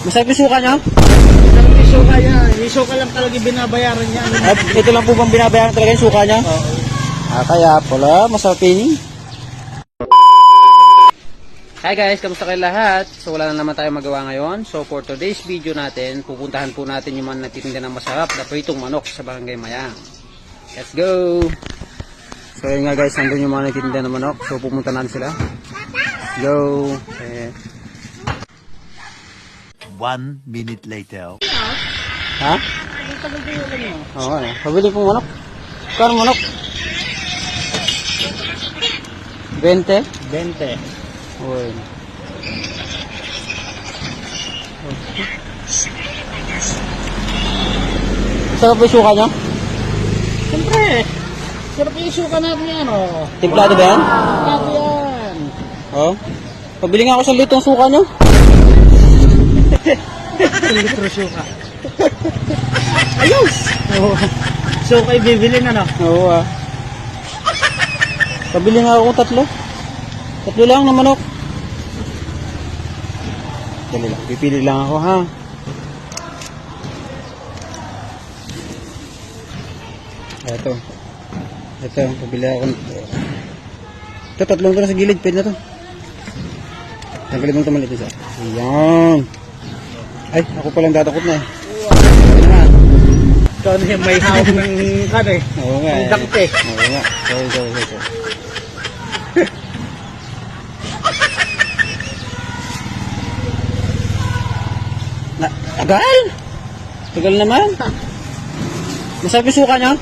Masarap yung suka niya? Masarap yung suka niya. Yung suka lang talaga binabayaran niya. At ito lang po bang binabayaran talaga yung suka niya? Oo. Kaya pala, masarap yun. Hi guys, kamusta kayo lahat? So wala na naman tayo magawa ngayon. So for today's video natin, pupuntahan po natin yung mga nagtitinda ng masarap na pritong manok sa Barangay Mayang. Let's go! So yun nga guys, nandun yung mga nagtitinda ng manok. So pupunta natin sila. Let's go! 1 minute later. Ha? Oo, pabili pong manok. Kano manok? 20? 20. Uy. Sarap yung suka niya? Siyempre. Sarap yung suka natin yan, oh. Timplado ba yan? Plato yan. Oo. Pabili nga ako sa litong suka niyo. Litro suka. Ayos! Oo. Suka yung bibili na, no? Oo ah. Pabili nga ako 3. 3 lang na manok. Dali lang. Pipili lang ako ha. Ito. Ito. Pabili ako. Ito 3 ko na sa gilid. Pwede na to. Tanggalin mo ito maliit isa. Ayan. Ay, ako palang datakot na eh. Ikaw na yung may hawak ng kan eh. Oo nga Ang eh. dakot eh. Oo nga. Sorry. Tagal? Tagal naman. Masarap yung suka niya?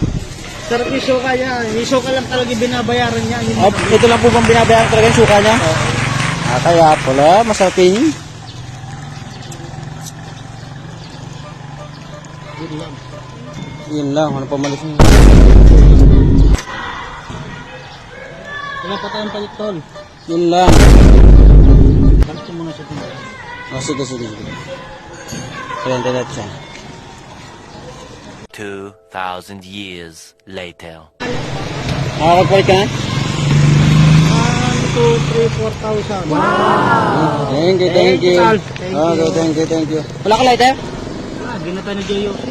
Sarap yung suka niya. Yung suka lang talaga binabayaran niya. Ito lang po bang binabayaran talaga yung suka niya? Oo. Kaya pala, masarap yun. Yun lang, ano pa malis niya? Wala pa tayong palit, tol. Yun lang. Balik mo muna sa tingin. Sige. Kaya natin siya. 2,000 years later. Nakakagpalit ka na? 1, 2, 3, 4,000. Wow! Thank you. Thank you. Okay, thank you. Wala ka lighter? Ginata ni J.O.C.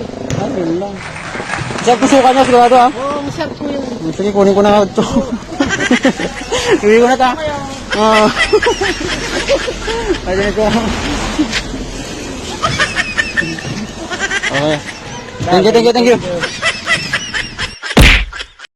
Yun lang. Masarap yung suka niya, sigurado ah. Oo, masarap po yun. Sige, kunin ko na ito. Kunin ko na ito. Oo. Ayun ko. Okay. Thank you.